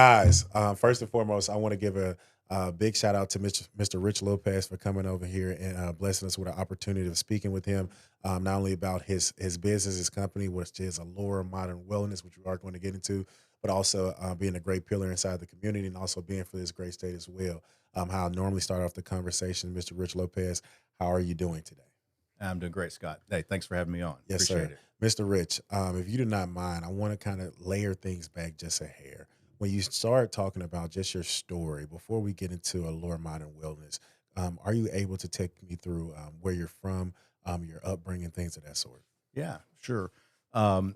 Guys, first and foremost, I want to give a big shout out to Mr. Rich Lopez for coming over here and blessing us with an opportunity of speaking with him, not only about his business, his company, which is Allora Modern Wellness, which we are going to get into, but also being a great pillar inside the community and also being for this great state as well. How I normally start off the conversation, Mr. Rich Lopez, how are you doing today? I'm doing great, Scott. Hey, thanks for having me on. Yes, Appreciate sir. it. Mr. Rich, if you do not mind, I want to kind of layer things back just a hair. When you start talking about just your story, before we get into Allure Modern Wellness, are you able to take me through where you're from, your upbringing, things of that sort? Yeah, sure. Um,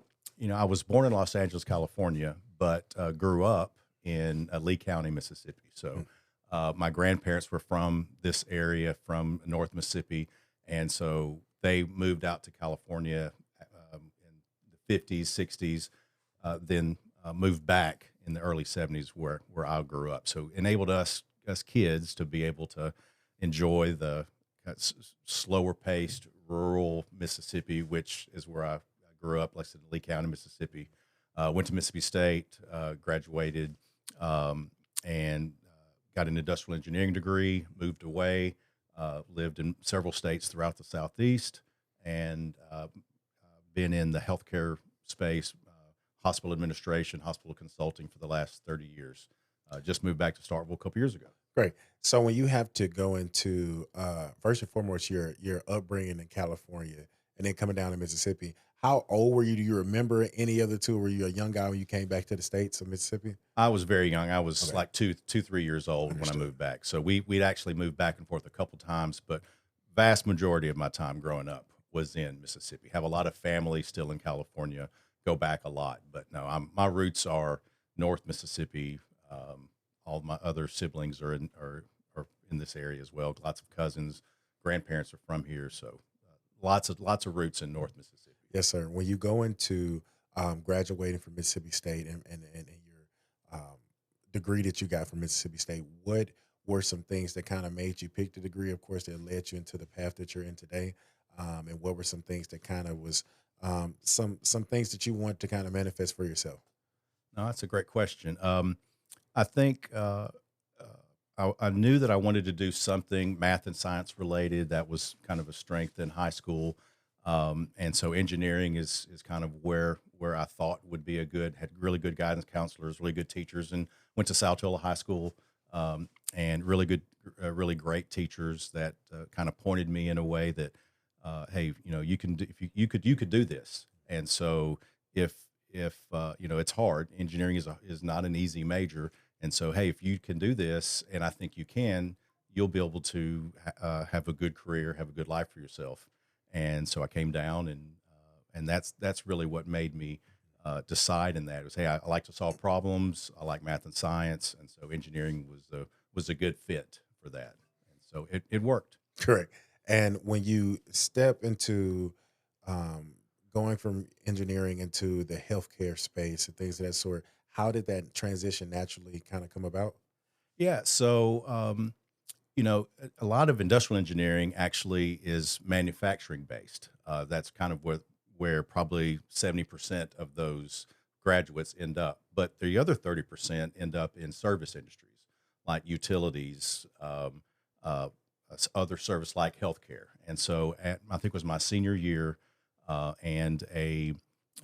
I was born in Los Angeles, California, but grew up in Lee County, Mississippi. So Mm. my grandparents were from this area, from North Mississippi, and so they moved out to California in the 50s, 60s, then moved back in the early 70s where I grew up. So enabled us kids to be able to enjoy the slower paced rural Mississippi, which is where I grew up, like I said, in Lee County, Mississippi. Went to Mississippi State, graduated, and got an industrial engineering degree, moved away, lived in several states throughout the Southeast, and been in the healthcare space, hospital administration, hospital consulting for the last 30 years. Just moved back to Starkville a couple years ago. Great. So when you have to go into first and foremost your upbringing in California and then coming down to Mississippi, how old were you? Do you remember any other two? Were you a young guy when you came back to the states of Mississippi? I was very young. I was Okay, like 3 years old when I understood. moved back. So we'd actually moved back and forth a couple times, but vast majority of my time growing up was in Mississippi. Have a lot of family still in California. Go back a lot, but no, my roots are North Mississippi. All my other siblings are in this area as well. Lots of cousins, grandparents are from here, so lots of roots in North Mississippi. Yes, sir. When you go into graduating from Mississippi State and your degree that you got from Mississippi State, what were some things that kind of made you pick the degree, of course, that led you into the path that you're in today? And what were some things that kind of was some things that you want to kind of manifest for yourself? No, that's a great question. I think I knew that I wanted to do something math and science related. That was kind of a strength in high school, and so engineering is kind of where I thought would be a good. Had really good guidance counselors, really good teachers, and went to Saltillo High School, and really good, really great teachers that kind of pointed me in a way that, hey, you can do, if you could do this, and so if it's hard. Engineering is not an easy major, and so hey, if you can do this, and I think you can, you'll be able to have a good career, have a good life for yourself. And so I came down, and that's really what made me decide in that. It was, hey, I like to solve problems. I like math and science, and so engineering was a good fit for that. And so it worked. Correct. And when you step into um, going from engineering into the healthcare space and things of that sort, how did that transition naturally kind of come about? Yeah. So, a lot of industrial engineering actually is manufacturing based. That's kind of where probably 70% of those graduates end up. But the other 30% end up in service industries like utilities, other service like healthcare. And so I think it was my senior year, and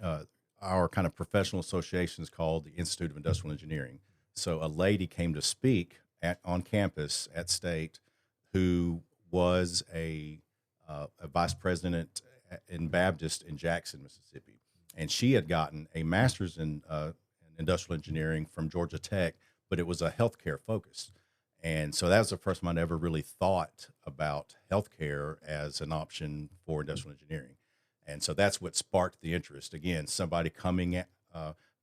uh, our kind of professional association is called the Institute of Industrial Engineering. So a lady came to speak on campus at State, who was a vice president in Baptist in Jackson, Mississippi, and she had gotten a master's in industrial engineering from Georgia Tech, but it was a healthcare focus. And so that was the first time I'd ever really thought about healthcare as an option for industrial engineering. And so that's what sparked the interest. Again, somebody coming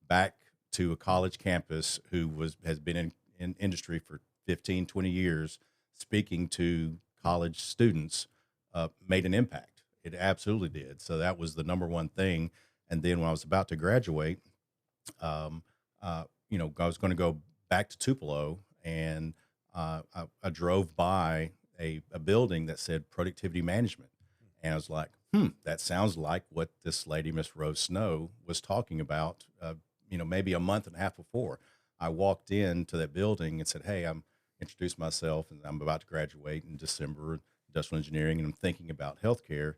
back to a college campus who has been in industry for 15, 20 years, speaking to college students, made an impact. It absolutely did. So that was the number one thing. And then when I was about to graduate, um, I was going to go back to Tupelo, and I drove by a building that said productivity management. And I was like, that sounds like what this lady, Miss Rose Snow, was talking about, maybe a month and a half before. I walked into that building and said, "Hey, I'm introduced myself, and I'm about to graduate in December, industrial engineering, and I'm thinking about healthcare.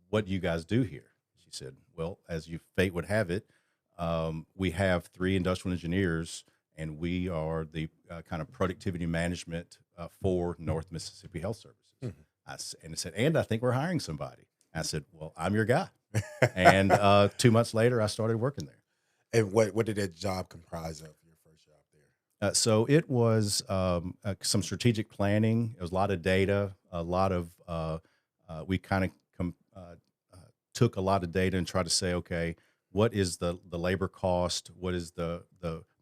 What do you guys do here?" She said, "Well, as you fate would have it, we have three industrial engineers, and we are the kind of productivity management for North Mississippi Health Services." Mhm. And it said, "And I think we're hiring somebody." I said, "Well, I'm your guy." And 2 months later, I started working there. And what did that job comprise of? Your first job there? So it was some strategic planning. It was a lot of data, a lot of we kind of took a lot of data and tried to say, okay, what is the labor cost? What is the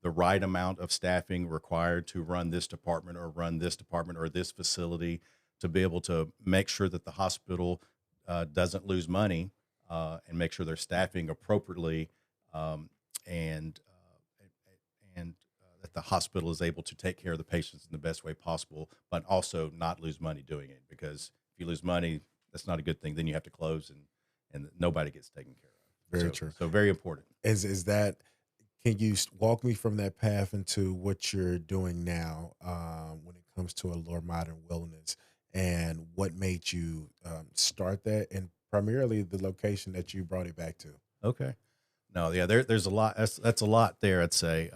right amount of staffing required to run this department or this facility to be able to make sure that the hospital doesn't lose money and make sure they're staffing appropriately um, and that the hospital is able to take care of the patients in the best way possible, but also not lose money doing it. Because if you lose money, that's not a good thing. Then you have to close, and nobody gets taken care of. Very So true. so very important. Is that? Can you walk me from that path into what you're doing now when it comes to Allure Modern Wellness, and what made you start that, and primarily the location that you brought it back to? Okay. No, yeah, there's a lot. That's a lot there, I'd say.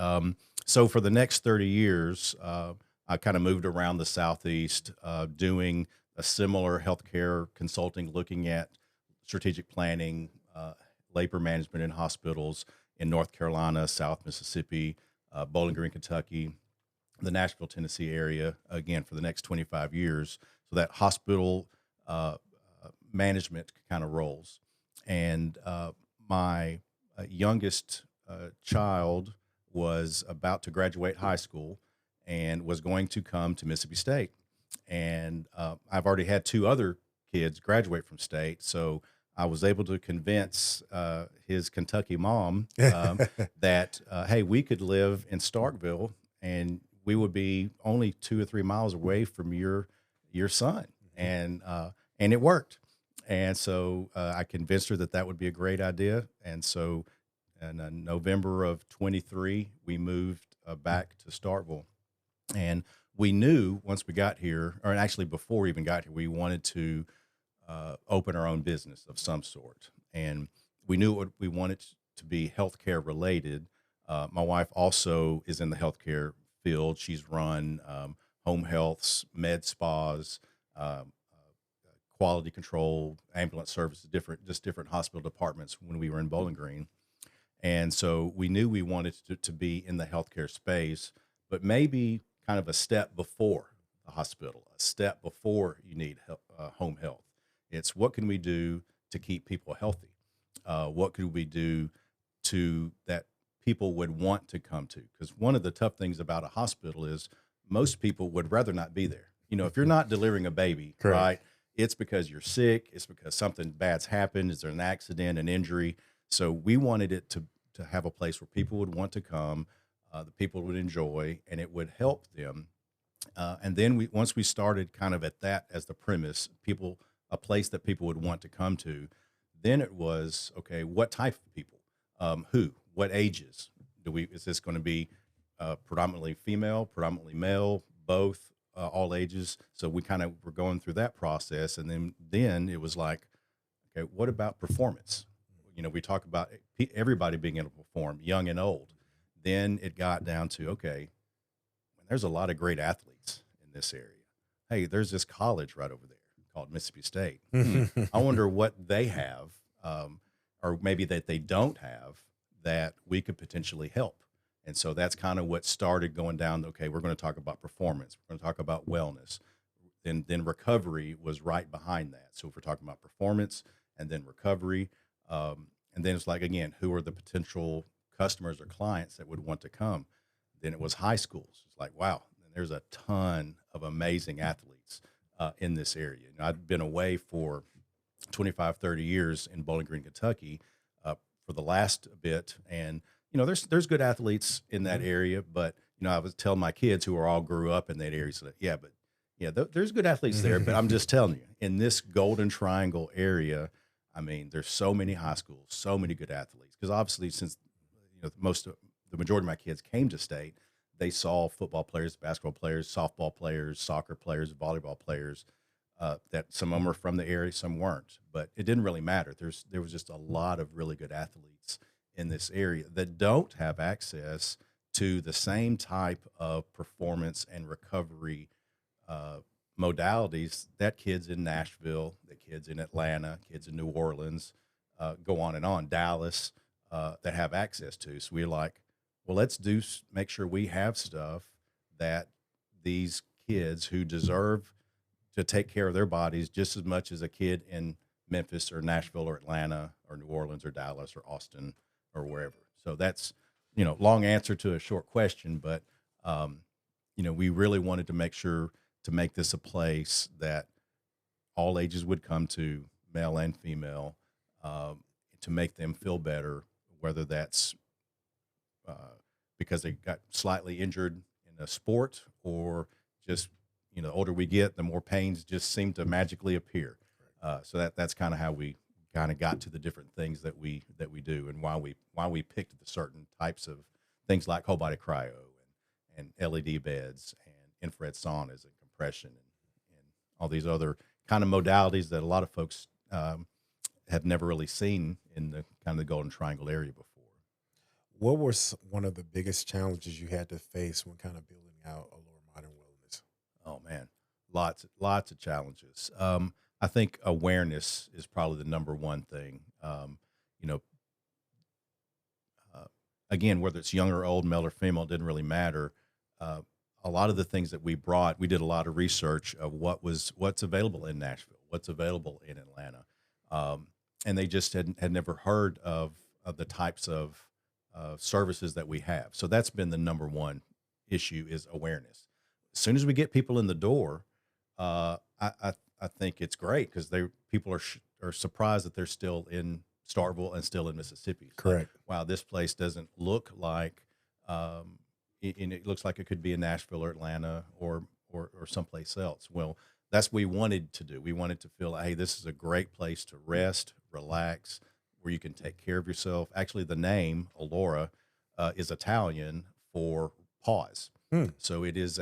So for the next 30 years, I kind of moved around the Southeast, doing a similar healthcare consulting, looking at strategic planning, labor management in hospitals in North Carolina, South Mississippi, Bowling Green, Kentucky, the Nashville, Tennessee area, again, for the next 25 years. So that hospital management kind of roles. And my youngest child was about to graduate high school and was going to come to Mississippi State. And I've already had two other kids graduate from state. So I was able to convince his Kentucky mom that, hey, we could live in Starkville and we would be only 2 or 3 miles away from your son. And it worked. And so I convinced her that that would be a great idea. And so in November of 23, we moved back to Starkville. And we knew once we got here, or actually before we even got here, we wanted to open our own business of some sort. And we knew we wanted to be healthcare related. My wife also is in the healthcare field. She's run home healths, med spas, quality control, ambulance services, different hospital departments when we were in Bowling Green. And so we knew we wanted to be in the healthcare space, but maybe kind of a step before the hospital, a step before you need home health. It's what can we do to keep people healthy? What could we do to that people would want to come to? Because one of the tough things about a hospital is most people would rather not be there. You know, if you're not delivering a baby, Correct. right? It's because you're sick. It's because something bad's happened. Is there an accident, an injury? So we wanted it to have a place where people would want to come, the people would enjoy, and it would help them. And then once we started kind of at that as the premise, a place that people would want to come to, then it was, okay, what type of people? What ages is this going to be predominantly female, predominantly male, both, all ages? So we kind of were going through that process. And then it was like, okay, what about performance? You know, we talk about everybody being able to perform, young and old. Then it got down to, okay, there's a lot of great athletes in this area. Hey, there's this college right over there called Mississippi State. I wonder what they have, or maybe that they don't have, that we could potentially help. And so that's kind of what started going down. Okay, we're going to talk about performance. We're going to talk about wellness. Then recovery was right behind that. So if we're talking about performance and then recovery, and then it's like, again, who are the potential customers or clients that would want to come? Then it was high schools. It's like, wow, there's a ton of amazing athletes in this area. You know, I've been away for 25, 30 years in Bowling Green, Kentucky, for the last bit. And, you know, there's good athletes in that area, but, you know, I was telling my kids who are all grew up in that area, so that, yeah, but yeah, there's good athletes there, but I'm just telling you, in this Golden Triangle area, I mean, there's so many high schools, so many good athletes, because obviously since, you know, most of the majority of my kids came to state, they saw football players, basketball players, softball players, soccer players, volleyball players. That some of them were from the area, some weren't, but it didn't really matter. There was just a lot of really good athletes in this area that don't have access to the same type of performance and recovery uh, modalities that kids in Nashville, that kids in Atlanta, kids in New Orleans, go on, Dallas, that have access to. So we're like, well, let's make sure we have stuff that these kids who deserve to take care of their bodies just as much as a kid in Memphis or Nashville or Atlanta or New Orleans or Dallas or Austin or wherever. So that's, long answer to a short question, but, we really wanted to make sure to make this a place that all ages would come to, male and female, to make them feel better, whether that's because they got slightly injured in a sport or just, the older we get, the more pains just seem to magically appear. So that's kind of how we kind of got to the different things that we do, and why we picked the certain types of things like whole body cryo and LED beds and infrared saunas and compression and all these other kind of modalities that a lot of folks have never really seen in the kind of the Golden Triangle area before. What was one of the biggest challenges you had to face when kind of building out Allure Modern Wellness? Oh man, lots of challenges. I think awareness is probably the number one thing. You know, again, whether it's young or old, male or female, didn't really matter. A lot of the things that we brought, we did a lot of research of what's available in Nashville, what's available in Atlanta, and they just had never heard of the types of services that we have. So that's been the number one issue, is awareness. As soon as we get people in the door, I think it's great, because people are surprised that they're still in Starkville and still in Mississippi. It's like, Correct. wow, this place doesn't look like, and it looks like it could be in Nashville or Atlanta or someplace else. Well, that's what we wanted to do. We wanted to feel, hey, this is a great place to rest, relax, where you can take care of yourself. Actually, the name Allora is Italian for pause. Hmm. So it is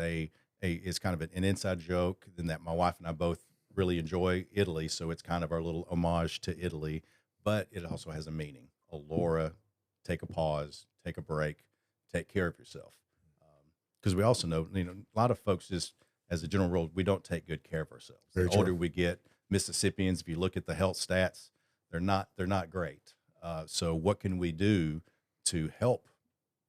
it's kind of an inside joke, in that my wife and I both really enjoy Italy. So it's kind of our little homage to Italy, but it also has a meaning. Allora, take a pause, take a break, take care of yourself. Because we also know, a lot of folks, just as a general rule, we don't take good care of ourselves. Very The true. older we get, Mississippians, if you look at the health stats, they're not great. So what can we do to help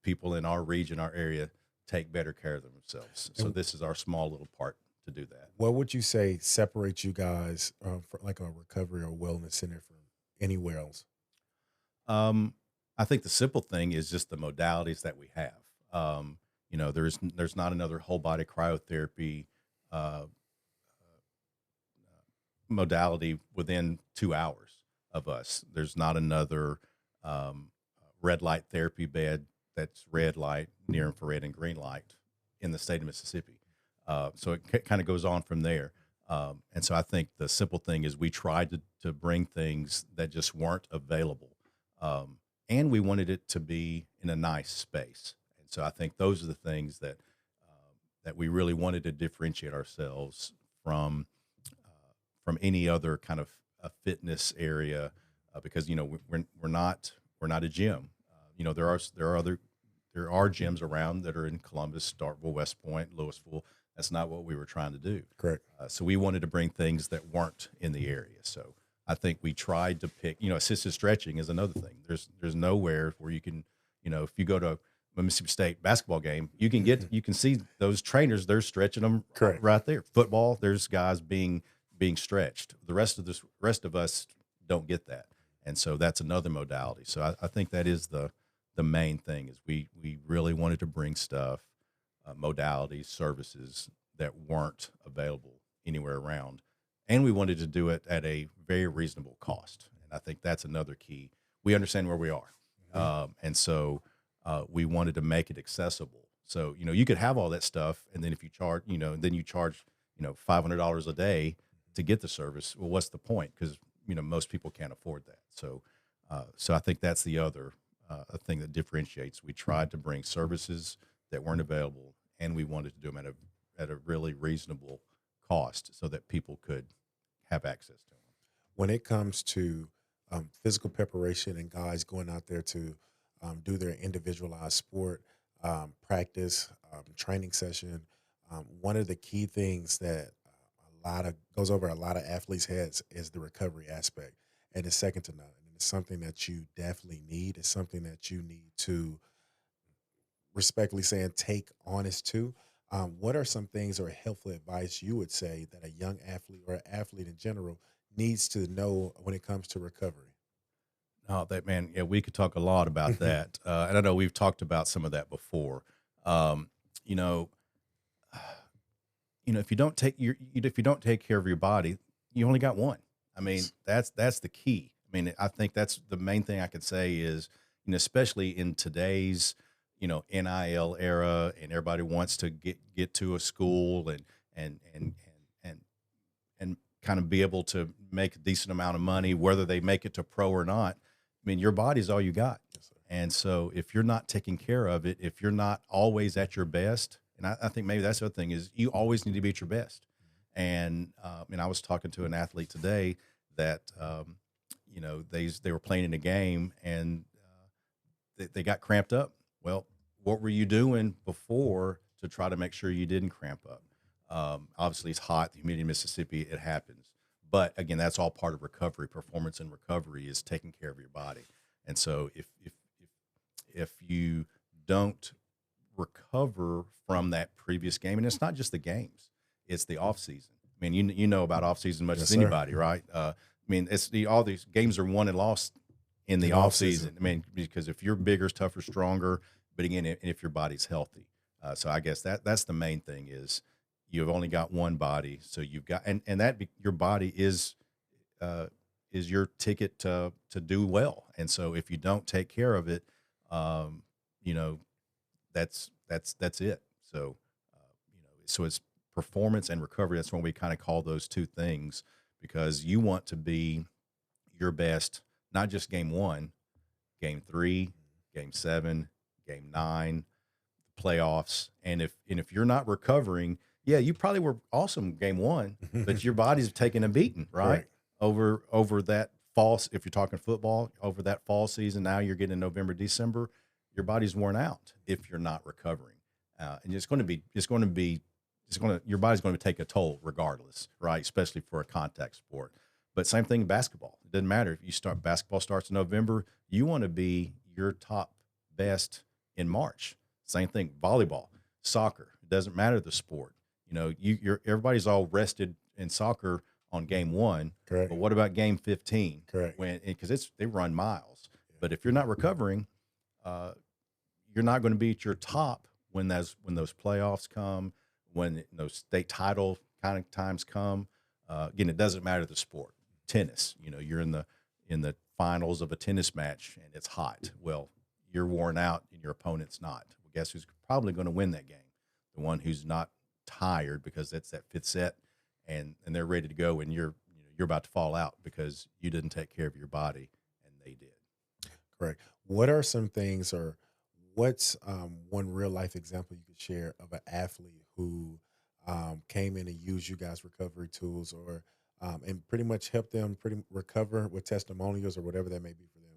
people in our region, our area, take better care of themselves? So And this is our small little part to do that. what would you say separates you guys for like a recovery or wellness center from anywhere else? I think the simple thing is just the modalities that we have. There's not another whole body cryotherapy uh, modality within 2 hours of us. There's not another red light therapy bed that's red light, near infrared, and green light in the state of Mississippi. So it kind of goes on from there. And so I think the simple thing is we tried to bring things that just weren't available. And we wanted it to be in a nice space. And so I think those are the things that we really wanted to differentiate ourselves from any other kind of a fitness area, because we're not a gym. There are gyms around that are in Columbus, Starkville, West Point, Louisville. That's not what we were trying to do. Correct. So we wanted to bring things that weren't in the area. So I think we tried to pick, assisted stretching is another thing. There's nowhere where you can, if you go to a Mississippi State basketball game, you can see those trainers, they're stretching them Correct. right there. Football, there's guys being stretched. The rest of us don't get that. And so that's another modality. So I think that is the main thing, is we really wanted to bring stuff, modalities, services that weren't available anywhere around. And we wanted to do it at a very reasonable cost. And I think that's another key. We understand where we are. And so we wanted to make it accessible. So, you could have all that stuff, and then if you charge, then you charge, $500 a day to get the service. Well, what's the point? Because, most people can't afford that. So I think that's the other a thing that differentiates. We tried to bring services that weren't available, and we wanted to do them at a really reasonable cost so that people could have access to them. When it comes to physical preparation and guys going out there to do their individualized sport practice, training session, one of the key things that a lot of goes over a lot of athletes' heads is the recovery aspect, and it's second to none. And it's something that you definitely need. It's something that you need to respectfully saying take honest to. What are some things or helpful advice you would say that a young athlete or an athlete in general needs to know when it comes to recovery? Oh, that man, yeah, we could talk a lot about that, and I know we've talked about some of that before. Um, you know, if you don't if you don't take care of your body, you only got one. I mean, that's the key. I mean, I think that's the main thing I could say is, especially in today's, NIL era, and everybody wants to get to a school and and and and kind of be able to make a decent amount of money, whether they make it to pro or not. I mean, your body's all you got. Yes, sir. And so if you're not taking care of it, if you're not always at your best, and I think maybe that's the other thing is you always need to be at your best. And I was talking to an athlete today that, they were playing in a game and they got cramped up. Well, what were you doing before to try to make sure you didn't cramp up? Obviously it's hot, the humidity in Mississippi, it happens. But again, that's all part of recovery. Performance and recovery is taking care of your body. And so if you don't recover from that previous game, and it's not just the games, it's the off season. I mean, you know about off season much Yes, as sir. anybody, right? I mean, all these games are won and lost in the In off off-season. season. I mean, because if you're bigger, tougher, stronger, but again, if your body's healthy. So I guess that's the main thing is you've only got one body, so you've got your body is your ticket to do well. And so if you don't take care of it, you know, that's it. So so it's performance and recovery. That's when we kind of call those two things, because you want to be your best, not just game 1, game 3, game 7, game 9, playoffs. And if you're not recovering, yeah, you probably were awesome game 1, but your body's taking a beating, right? Correct. Over that fall, if you're talking football, over that fall season, now you're getting November, December, your body's worn out if you're not recovering. And your body's going to take a toll regardless, right? Especially for a contact sport. But same thing in basketball. It doesn't matter if basketball starts in November, you want to be your top best in March. Same thing, volleyball, soccer. It doesn't matter the sport. Everybody's all rested in soccer on game 1. Correct. But what about game 15? Correct. Because they run miles. But if you're not recovering, you're not going to be at your top when those playoffs come, when those state title kind of times come. Again, it doesn't matter the sport. Tennis, you're in the finals of a tennis match and it's hot. Well, you're worn out and your opponent's not. Well, guess who's probably going to win that game? The one who's not tired, because that's that 5th set, and they're ready to go, and you're about to fall out because you didn't take care of your body, and they did. Correct. What are some things, or what's one real life example you could share of an athlete who came in and used you guys' recovery tools, or and pretty much helped them recover with testimonials or whatever that may be for them?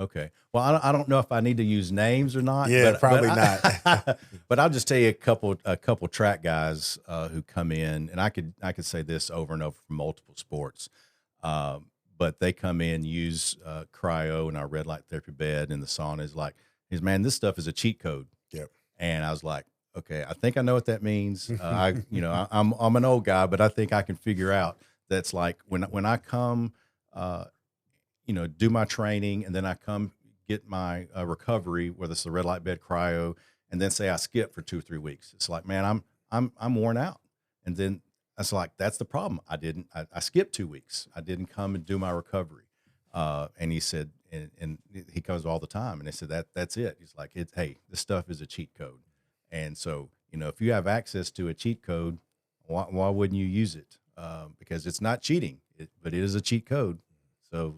Okay. Well, I don't know if I need to use names or not. Yeah, but probably not. But I'll just tell you a couple track guys who come in, and I could say this over and over from multiple sports. But they come in, use cryo in our red light therapy bed in the sauna. Man, this stuff is a cheat code. Yep. And I was like, okay, I think I know what that means. I'm an old guy, but I think I can figure out that's like when I come, do my training, and then I come get my recovery, whether it's the red light bed cryo, and then say I skip for 2 or 3 weeks. It's like, man, I'm worn out. And then that's the problem. I skipped 2 weeks. I didn't come and do my recovery. And he said, and he comes all the time, and they said that's it. He's like, hey, this stuff is a cheat code. And so, if you have access to a cheat code, why wouldn't you use it? Because it's not cheating, but it is a cheat code. So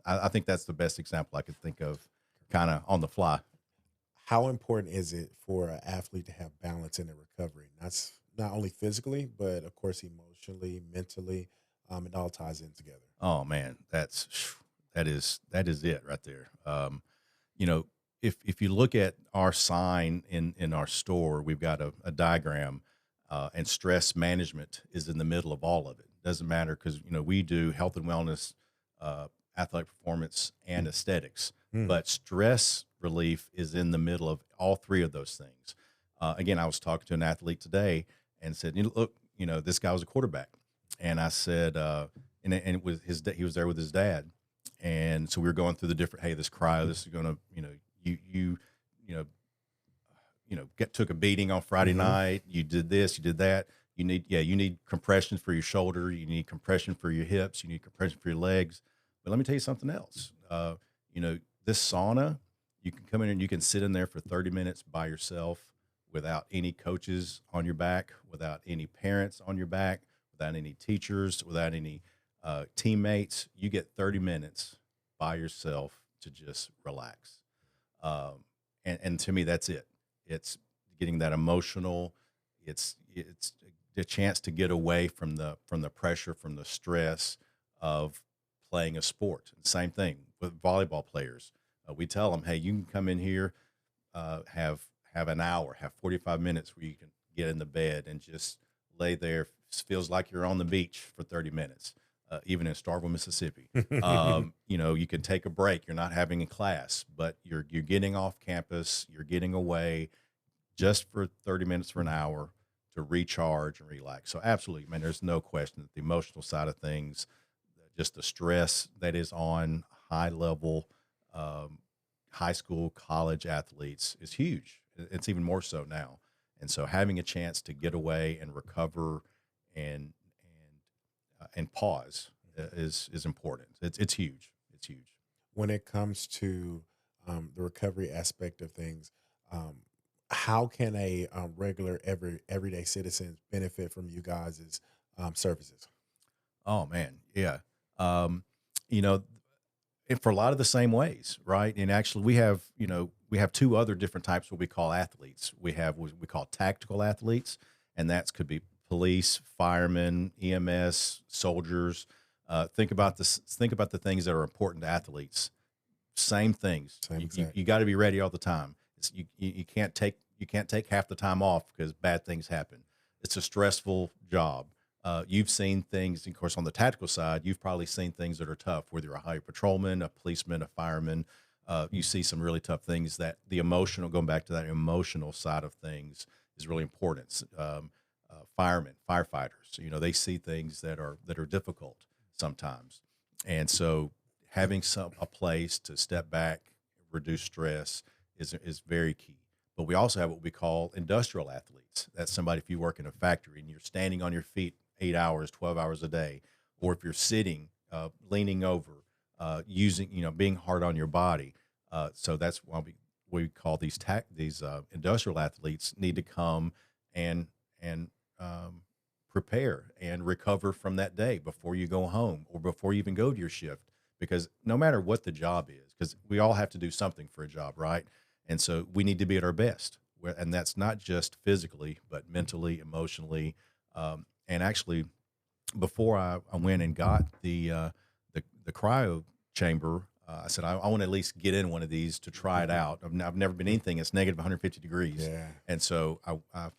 I think that's the best example I could think of, kind of on the fly. How important is it for an athlete to have balance in their recovery? That's not only physically, but of course emotionally, mentally. It all ties in together. Oh man, that is it right there. You know, if you look at our sign in our store, we've got a diagram, and stress management is in the middle of all of it. Doesn't matter because we do health and wellness, athletic performance, and aesthetics, Mm. but stress relief is in the middle of all three of those things. Again, I was talking to an athlete today and said, look, this guy was a quarterback, and I said, and it was he was there with his dad, and so we were going through the different. Hey, this cryo, this is gonna, you know, took a beating on Friday Hmm. night. You did this, you did that. You need compression for your shoulder. You need compression for your hips. You need compression for your legs. But let me tell you something else. This sauna, you can come in and you can sit in there for 30 minutes by yourself without any coaches on your back, without any parents on your back, without any teachers, without any teammates. You get 30 minutes by yourself to just relax. And to me, that's it. It's getting that emotional. It's the chance to get away from the pressure, from the stress of playing a sport. Same thing with volleyball players. We tell them, hey, you can come in here, have an hour, have 45 minutes where you can get in the bed and just lay there. Feels like you're on the beach for 30 minutes, even in Starkville, Mississippi. You can take a break. You're not having a class, but you're getting off campus. You're getting away just for 30 minutes for an hour to recharge and relax. So absolutely, man, there's no question that the emotional side of things, just the stress that is on high level, high school, college athletes is huge. It's even more so now. And so having a chance to get away and recover and and pause is important. It's huge. It's huge. When it comes to the recovery aspect of things, um, how can a regular everyday citizen benefit from you guys' services? Oh man, yeah. Um, you know, and for a lot of the same ways, right? And actually, we have two other different types what we call athletes. We have what we call tactical athletes, and that could be police, firemen, EMS, soldiers. Think about this. Think about the things that are important to athletes. Same things. Same You exact. got to be ready all the time. You can't take half the time off because bad things happen. It's a stressful job. You've seen things, of course, on the tactical side. You've probably seen things that are tough, whether you're a highway patrolman, a policeman, a fireman. You see some really tough things. That the emotional, going back to that emotional side of things, is really important. Firemen, firefighters, they see things that are difficult sometimes, and so having a place to step back, reduce stress is very key. But we also have what we call industrial athletes. That's somebody, if you work in a factory and you're standing on your feet 8 hours, 12 hours a day, or if you're sitting, leaning over, using, being hard on your body. So that's why we call these industrial athletes need to come and prepare and recover from that day before you go home or before you even go to your shift. Because no matter what the job is, because we all have to do something for a job, right? And so we need to be at our best, and that's not just physically, but mentally, emotionally, and actually, before I went and got the cryo chamber, I said I want to at least get in one of these to try it out. I've never been anything that's negative 150 degrees, Yeah. and so I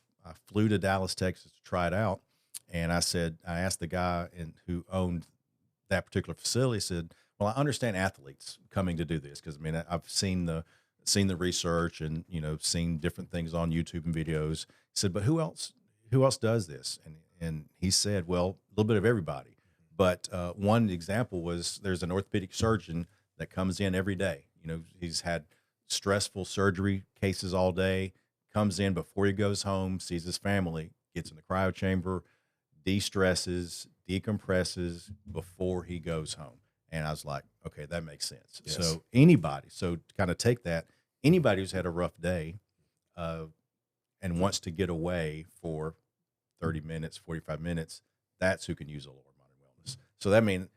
flew to Dallas, Texas to try it out, and I asked the guy who owned that particular facility. Said, well, I understand athletes coming to do this because I mean I've seen the research and seen different things on YouTube and videos. He said, but who else does this? And he said, well, a little bit of everybody. But one example was there's an orthopedic surgeon that comes in every day. He's had stressful surgery cases all day, comes in before he goes home, sees his family, gets in the cryo chamber, de-stresses, decompresses before he goes home. And I was like, okay, that makes sense. Yes. So to kind of take that, anybody who's had a rough day and wants to get away for 30 minutes, 45 minutes, that's who can use Allora Modern Wellness. So that means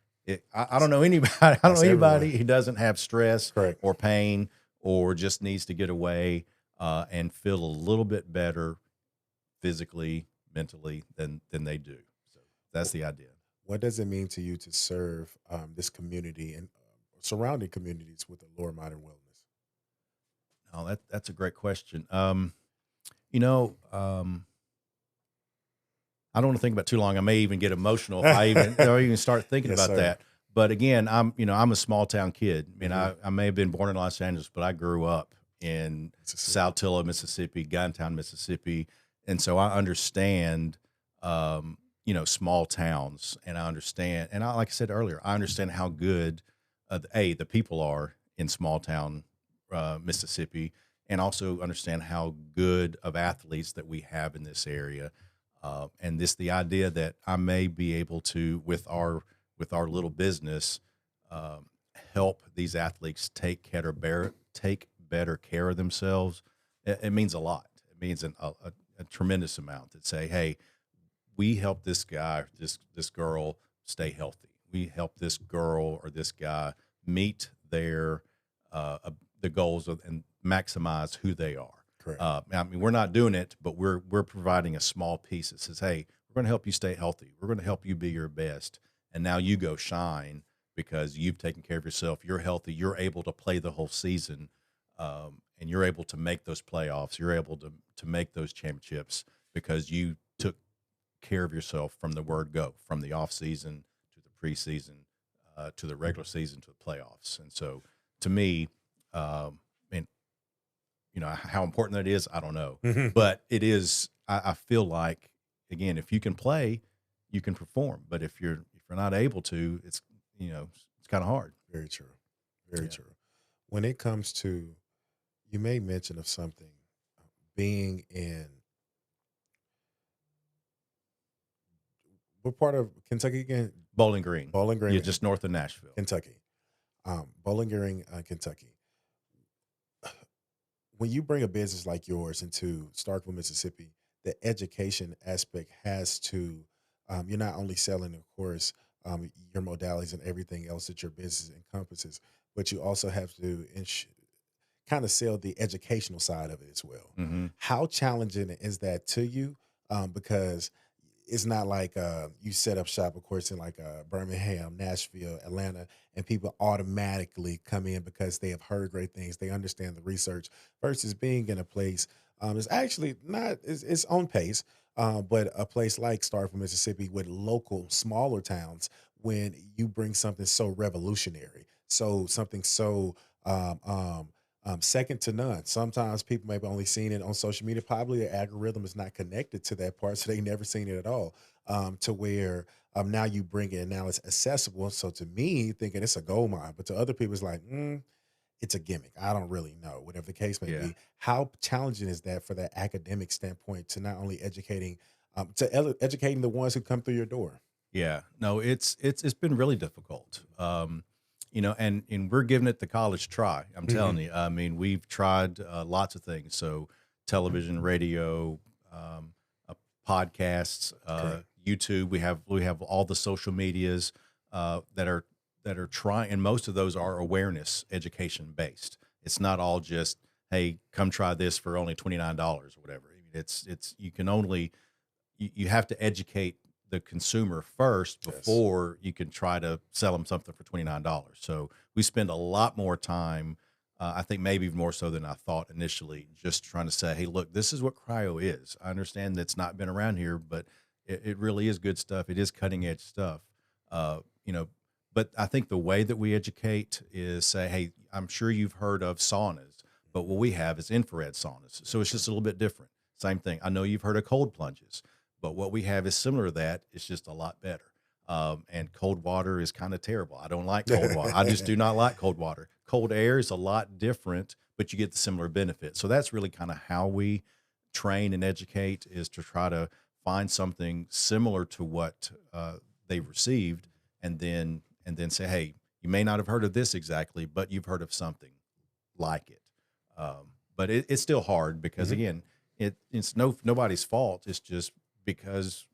I don't know anybody. I don't That's know anybody everyone. who doesn't have stress Correct. or pain or just needs to get away and feel a little bit better physically, mentally than they do. So that's the idea. What does it mean to you to serve this community and surrounding communities with Allura Modern Wellness? Oh, that's a great question. You know, I don't want to think about it too long. I may even get emotional if I even start thinking Yes, about sir. that. But again, I'm a small town kid. I mean, Mhm. I may have been born in Los Angeles, but I grew up in Mississippi. Saltillo, Mississippi, Guntown, Mississippi, and so I understand, small towns, and I understand, and like I said earlier, I understand how good, the people are in small town, Mississippi, and also understand how good of athletes that we have in this area, and the idea that I may be able to with our little business, um, help these athletes take better care of themselves. It means a lot. It means a tremendous amount. That say, hey, we help this guy, this girl stay healthy. We help this girl or this guy meet the goals and maximize who they are. Correct. I mean, we're not doing it, but we're providing a small piece that says, hey, we're going to help you stay healthy. We're going to help you be your best, and now you go shine because you've taken care of yourself. You're healthy. You're able to play the whole season, and you're able to make those playoffs. You're able to make those championships because you took care of yourself from the word go, from the off season to the preseason, to the regular season to the playoffs. And so, to me, and how important that is, I don't know, but it is. I feel like, again, if you can play, you can perform. But if you're not able to, it's kind of hard. Very true. Very Yeah. true. When it comes to, you made mention of something, being in what part of Kentucky again? Bowling Green, Bowling yeah, Green, just north of Nashville. Kentucky. Bowling Green, Kentucky. When you bring a business like yours into Starkville, Mississippi, the education aspect has to, you're not only selling, of course, your modalities and everything else that your business encompasses, but you also have to kind of sell the educational side of it as well. Hmm. How challenging is that to you? Because it's not like you set up shop, of course, in like Birmingham, Nashville, Atlanta, and people automatically come in because they have heard great things. They understand the research versus being in a place is actually not it's own pace, but a place like Starkville, Mississippi, with local smaller towns, when you bring something so revolutionary, so something so second to none. Sometimes people maybe only seen it on social media. Probably the algorithm is not connected to that part, so they never seen it at all. To where now you bring it and now it's accessible. So to me, thinking it's a gold mine, but to other people, it's like, it's a gimmick. I don't really know. Whatever the case may Yeah. be, how challenging is that for that academic standpoint to not only educating, educating the ones who come through your door? Yeah, no, it's been really difficult. And we're giving it the college try. I'm telling Hmm. you. I mean, we've tried lots of things. So television, radio, uh, podcasts, Correct. YouTube. We have all the social medias that are trying, and most of those are awareness education based. It's not all just, hey, come try this for only $29 or whatever. I mean, it's you can only you have to educate the consumer first Yes. before you can try to sell them something for $29. So we spend a lot more time, I think maybe even more so than I thought initially, just trying to say, hey, look, this is what cryo is. I understand that's not been around here, but it really is good stuff. It is cutting edge stuff. Uh, you know, but I think the way that we educate is say, hey, I'm sure you've heard of saunas, but what we have is infrared saunas. So it's True. just a little bit different. Same thing. I know you've heard of cold plunges, but what we have is similar to that. It's just a lot better. And cold water is kind of terrible. I don't like cold water. I just do not like cold water. Cold air is a lot different, but you get the similar benefit. So that's really kind of how we train and educate, is to try to find something similar to what they've received, and then say, hey, you may not have heard of this exactly, but you've heard of something like it. But it's still hard because, Hmm. again, it's nobody's fault. It's just because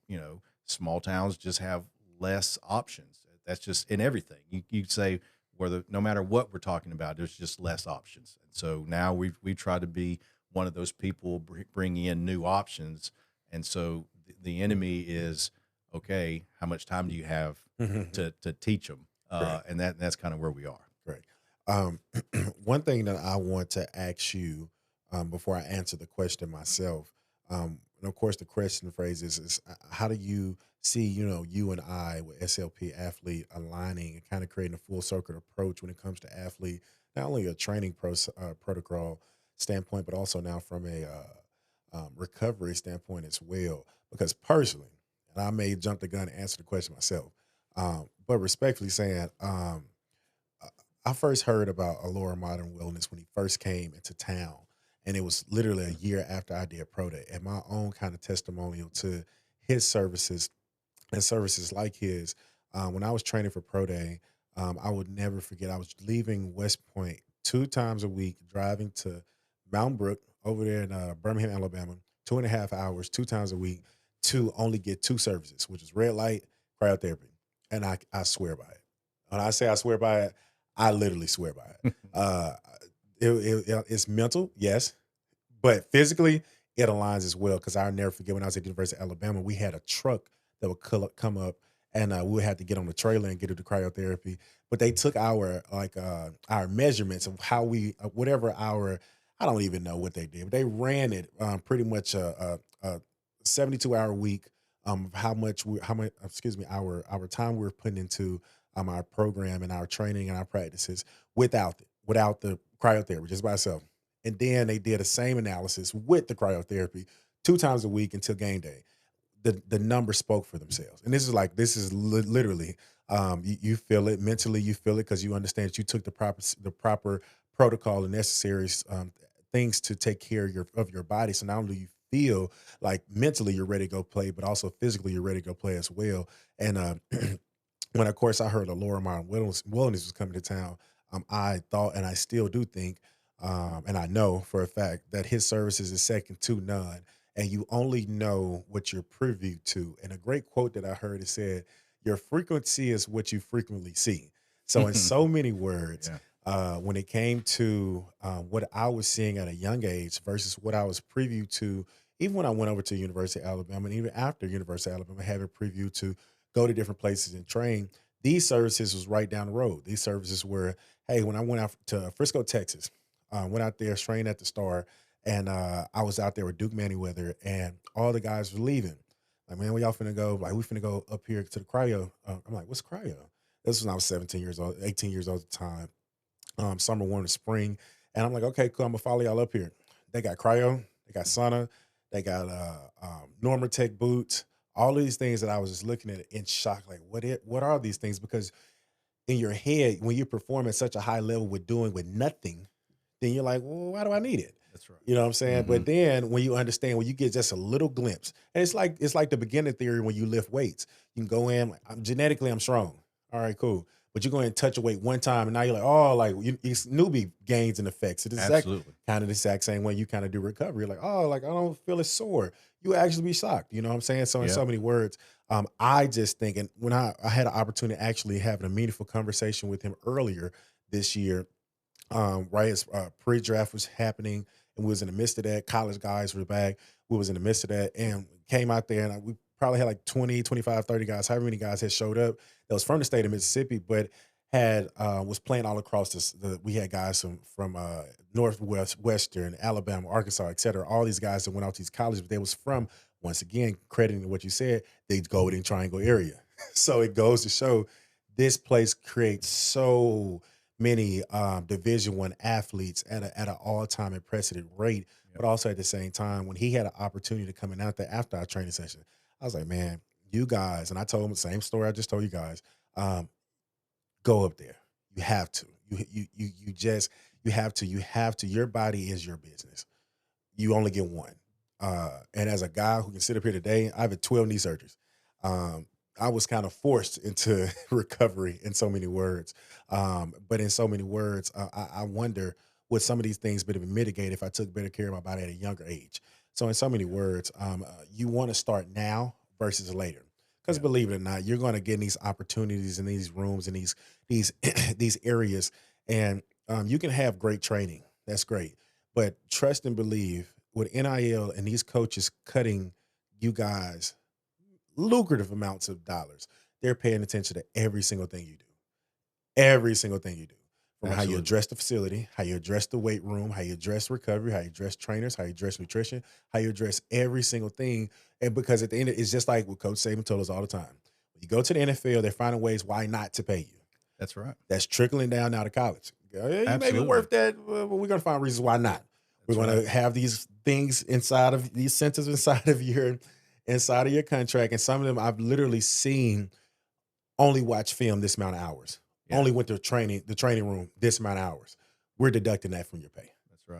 small towns just have less options. That's just in everything. You say whether no matter what we're talking about, there's just less options. And so now we try to be one of those people bringing in new options. And so the enemy is, okay, how much time do you have to teach them? Correct. And that's kind of where we are. Correct. Um, one thing that I want to ask you before I answer the question myself, and of course, the question phrase is how do you see, you and I with SLP athlete aligning and kind of creating a full circuit approach when it comes to athlete, not only a training protocol standpoint, but also now from a recovery standpoint as well. Because personally, and I may jump the gun and answer the question myself, but respectfully saying, I I first heard about Allora Modern Wellness when he first came into town, and it was literally a year after I did Pro Day. And my own kind of testimonial to his services and services like his, when I was training for Pro Day, I would never forget. I was leaving West Point 2 times a week, driving to Mountain Brook over there in Birmingham, Alabama, 2.5 hours, 2 times a week to only get two services, which is red light, cryotherapy. And I swear by it. When I say I swear by it, I literally swear by it. It's mental, yes, but physically, it aligns as well. Because I'll never forget when I was at the University of Alabama, we had a truck that would come up, and we would have to get on the trailer and get it to cryotherapy. But they took our measurements of how we whatever our I don't even know what they did, but they ran it pretty much a 72-hour week. How much excuse me our time we're putting into our program and our training and our practices without the cryotherapy just by itself. And then they did the same analysis with the cryotherapy 2 times a week until game day. The numbers spoke for themselves. And literally, you feel it mentally. You feel it because you understand that you took the proper protocol and necessary things to take care of your body. So not only you feel like mentally you're ready to go play, but also physically you're ready to go play as well. And when of course I heard Allora Modern Wellness was coming to town, I thought and I still do think, and I know for a fact that his services is second to none. And you only know what you're privy to. And a great quote that I heard it said, "Your frequency is what you frequently see." So in so many words, Yeah. when it came to what I was seeing at a young age versus what I was preview to, even when I went over to University of Alabama, and even after University of Alabama, having preview to go to different places and train, these services was right down the road. These services were, hey, when I went out to Frisco, Texas, went out there, trained at the Star, and I was out there with Duke Manyweather, and all the guys were leaving. Like, man, we all finna go. Like, we finna go up here to the cryo. I'm like, what's cryo? This was when I was 17 years old, 18 years old at the time. Summer, winter, spring, and I'm like, okay, cool. I'm gonna follow y'all up here. They got cryo, they got sauna, they got Normatec boots, all of these things that I was just looking at in shock. Like, what are these things? Because in your head, when you perform at such a high level with nothing, then you're like, well, why do I need it? That's right. You know what I'm saying? Hmm. But then when you understand, when you get just a little glimpse, and it's like the beginning theory when you lift weights. You can go in, like, I'm strong. All right, cool. But you go in and touch a weight one time, and now you're like, oh, like it's newbie gains and effects. It's Absolutely. kind of the exact same way you kind of do recovery. You're like, oh, like I don't feel as sore. You actually be shocked. You know what I'm saying? So in Yeah. so many words, I just think, and when I had an opportunity to actually having a meaningful conversation with him earlier this year, right as pre-draft was happening, and we was in the midst of that. College guys were back. We was in the midst of that, and came out there, and we probably had like 20, 25, 30 guys, however many guys had showed up that was from the state of Mississippi, but had was playing all across we had guys from Northwest, Western, Alabama, Arkansas, et cetera. All these guys that went out to these colleges, but they was from, once again, crediting what you said, the Golden Triangle area. So it goes to show this place creates so many division one athletes at an all-time impressive rate, Yep. but also at the same time when he had an opportunity to come in out there after our training session, I was like, man, you guys, and I told him the same story I just told you guys. um, Go up there. You have to. You have to. Your body is your business. You only get one. And as a guy who can sit up here today, I've had 12 knee surgeries. I was kind of forced into recovery in so many words. But in so many words, I wonder would some of these things be mitigated if I took better care of my body at a younger age. So in so many words, you want to start now versus later. Because Yeah. believe it or not, you're going to get in these opportunities in these rooms and these these areas, and you can have great training. That's great, but trust and believe with NIL and these coaches cutting you guys lucrative amounts of dollars. They're paying attention to every single thing you do. Every single thing you do. From how you Absolutely. address the facility, how you address the weight room, how you address recovery, how you address trainers, how you address nutrition, how you address every single thing. And because at the end, it's just like what Coach Saban told us all the time. When you go to the NFL, they're finding ways why not to pay you. That's right. That's trickling down now to college. You may be Absolutely. worth that, but we're going to find reasons why not. We're That's going right. to have these things inside of these centers inside of your contract, and some of them I've literally seen only watch film this amount of hours. Yeah. Only went to the training room this amount of hours. We're deducting that from your pay. That's right.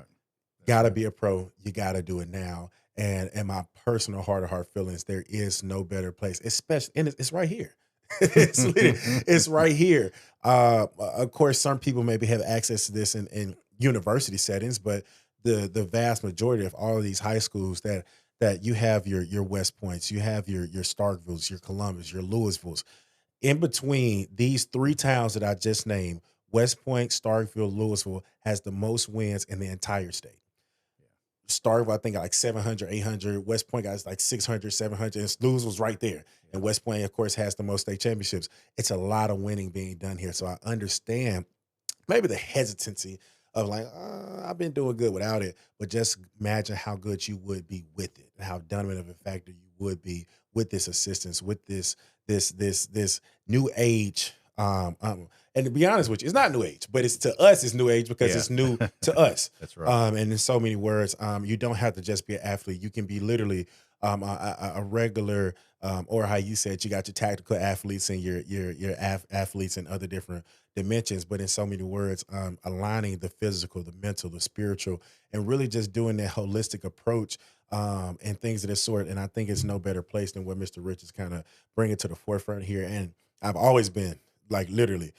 That's Gotta right. be a pro. You gotta do it now. And my personal heart of heart feelings, there is no better place, especially, and it's right here. It's right here. Of course, some people maybe have access to this in university settings, but the vast majority of all of these high schools that you have your West Points, you have your Starkvilles, your Columbus, your Louisvilles, in between these three towns that I just named, West Point, Starkville, Louisville has the most wins in the entire state. Yeah. Starkville, I think, got like 700, 800. West Point got like 600, 700. And Louisville's right there. Yeah. And West Point, of course, has the most state championships. It's a lot of winning being done here. So I understand maybe the hesitancy of like, I've been doing good without it, but just imagine how good you would be with it and how dominant of a factor you would be with this assistance, with this new age. And to be honest with you, it's not new age, but it's to us, it's new age because Yeah. it's new to us. That's right. And in so many words, you don't have to just be an athlete. You can be literally a regular, or how you said, you got your tactical athletes and your athletes in other different dimensions. But in so many words, aligning the physical, the mental, the spiritual, and really just doing that holistic approach and things of this sort. And I think it's no better place than what Mr. Rich is kind of bringing to the forefront here. And I've always been like literally,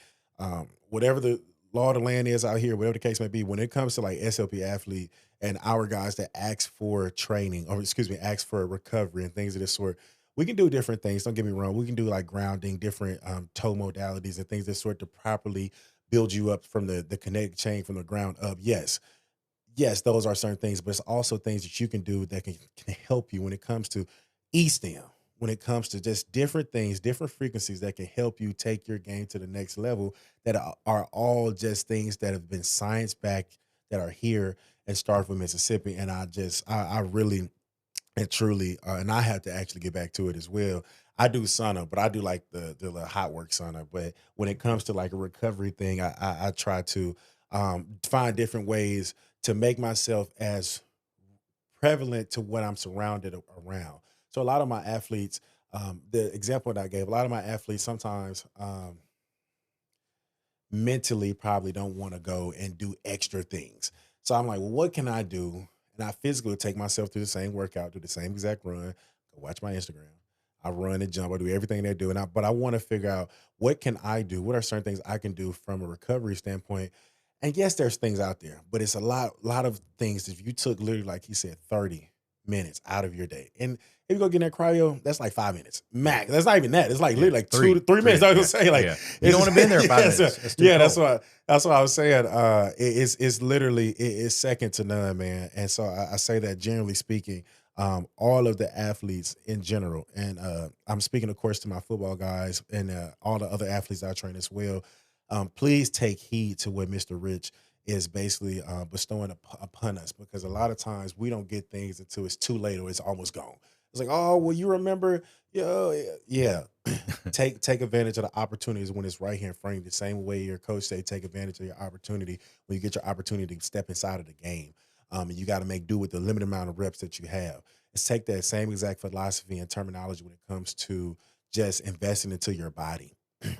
whatever the law of the land is out here, whatever the case may be, when it comes to like SLP athlete and our guys that ask for training, or excuse me, ask for recovery and things of this sort, we can do different things. Don't get me wrong. We can do like grounding, different toe modalities and things of this sort to properly build you up from the kinetic chain from the ground up. Yes, those are certain things, but it's also things that you can do that can help you when it comes to ESTEM, when it comes to just different things, different frequencies that can help you take your game to the next level that are all just things that have been science backed that are here and start with Mississippi. And I really and truly, and I have to actually get back to it as well. I do sauna, but I do like the little hot work sauna. But when it comes to like a recovery thing, I try to find different ways to make myself as prevalent to what I'm surrounded around. So a lot of my athletes, the example that I gave, a lot of my athletes sometimes mentally probably don't want to go and do extra things. So I'm like, well, what can I do? And I physically take myself through the same workout, do the same exact run, go watch my Instagram. I run and jump, I do everything they do. But I want to figure out what can I do? What are certain things I can do from a recovery standpoint? And yes, there's things out there, but it's a lot of things. If you took literally, like he said, 30 minutes out of your day. And if you go get in that cryo, that's like 5 minutes. Max. That's not even that. It's like Yeah. literally like 2 to 3 minutes. I was gonna say, like, Yeah. You don't want to be in there 5 minutes. It's too yeah, cold. that's what I was saying. It's literally it's second to none, man. And so I say that generally speaking, all of the athletes in general, and I'm speaking, of course, to my football guys and all the other athletes I train as well. Please take heed to what Mr. Rich is basically bestowing upon us, because a lot of times we don't get things until it's too late or it's almost gone. It's like, oh, well, you remember? Yeah. Take advantage of the opportunities when it's right here in front of you. The same way your coach say, take advantage of your opportunity when you get your opportunity to step inside of the game. And you got to make do with the limited amount of reps that you have. Let's take that same exact philosophy and terminology when it comes to just investing into your body.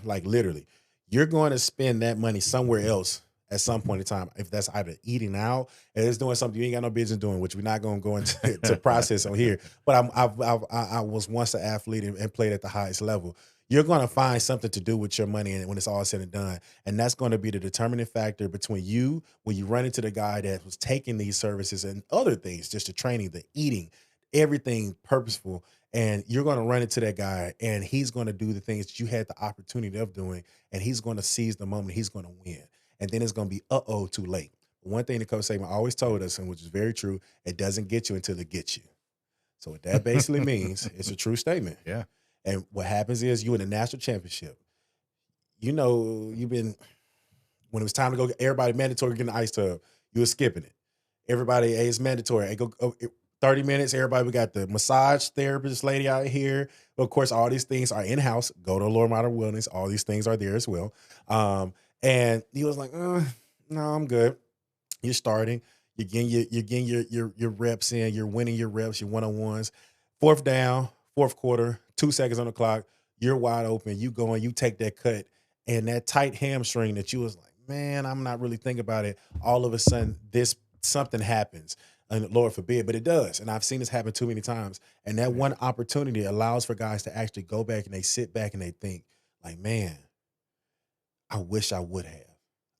Like literally, you're going to spend that money somewhere else at some point in time. If that's either eating out, and it's doing something you ain't got no business doing, which we're not going to go into to process on here. But I was once an athlete and played at the highest level. You're going to find something to do with your money and when it's all said and done. And that's going to be the determining factor between you when you run into the guy that was taking these services and other things, just the training, the eating, everything purposeful, and you're going to run into that guy, and he's going to do the things that you had the opportunity of doing, and he's going to seize the moment. He's going to win, and then it's going to be too late. One thing that Coach Saban always told us, and which is very true, it doesn't get you until it gets you. So what that basically means, it's a true statement. Yeah. And what happens is you in the national championship. You know, you've been when it was time to go, everybody mandatory get in the ice tub. You were skipping it. Everybody, hey, it's mandatory. Hey, go 30 minutes. Everybody, we got the massage therapist lady out here. Of course, all these things are in house. Go to Allora Modern Wellness. All these things are there as well. And he was like, no, I'm good. You're starting. You're getting your reps in. You're winning your reps, your one-on-ones. Fourth down, fourth quarter, 2 seconds on the clock. You're wide open. You go and you take that cut. And that tight hamstring that you was like, man, I'm not really thinking about it. All of a sudden, something happens. And Lord forbid, but it does. And I've seen this happen too many times. And that one opportunity allows for guys to actually go back and they sit back and they think, like, man, I wish I would have.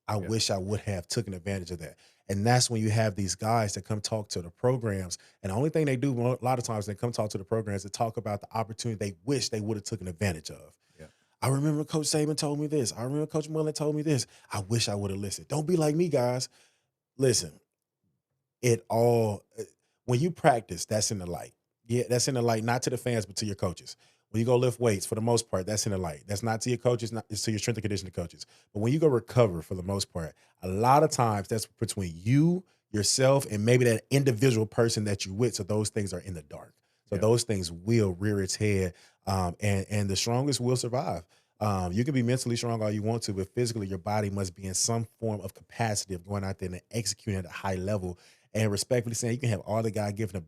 I wish I would have taken advantage of that. And that's when you have these guys that come talk to the programs. And the only thing they do a lot of times they come talk to the programs to talk about the opportunity they wish they would have taken advantage of. Yeah. I remember Coach Saban told me this. I remember Coach Mullen told me this. I wish I would have listened. Don't be like me, guys. Listen, when you practice, that's in the light. Yeah, that's in the light, not to the fans, but to your coaches. When you go lift weights, for the most part, that's in the light. That's not to your coaches, it's to your strength and conditioning coaches. But when you go recover, for the most part, a lot of times that's between you, yourself, and maybe that individual person that you with. So those things are in the dark. So those things will rear its head, and the strongest will survive. You can be mentally strong all you want to, but physically your body must be in some form of capacity of going out there and executing at a high level. And respectfully saying, you can have all the God-given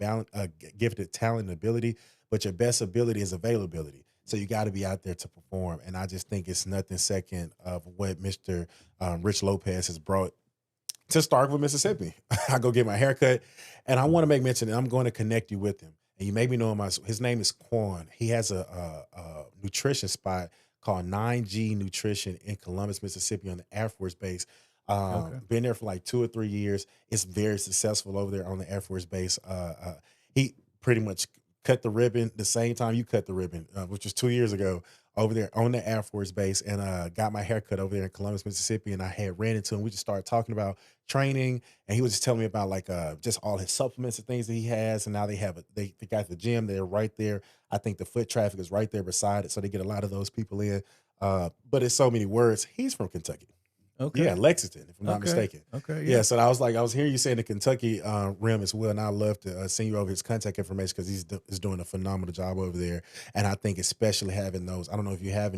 gifted talent and ability, but your best ability is availability. So you got to be out there to perform. And I just think it's nothing second of what Mr. Rich Lopez has brought to Starkville, Mississippi. I go get my haircut, and I want to make mention that I'm going to connect you with him. And you maybe know him. His name is Quan. He has a nutrition spot called 9G Nutrition in Columbus, Mississippi on the Air Force Base. Been there for like 2 or 3 years. It's very successful over there on the Air Force Base. He pretty much cut the ribbon the same time you cut the ribbon, which was 2 years ago over there on the Air Force Base, and got my haircut over there in Columbus, Mississippi. And I had ran into him. We just started talking about training, and he was just telling me about like just all his supplements and things that he has. And now they got the gym. They're right there. I think the foot traffic is right there beside it, so they get a lot of those people in. But it's so many words. He's from Kentucky. Okay. Yeah, Lexington, if I'm not mistaken. Okay. Yeah. So I was hearing you saying the Kentucky rim as well, and I'd love to send you over his contact information because he's doing a phenomenal job over there. And I think especially having those, I don't know if you have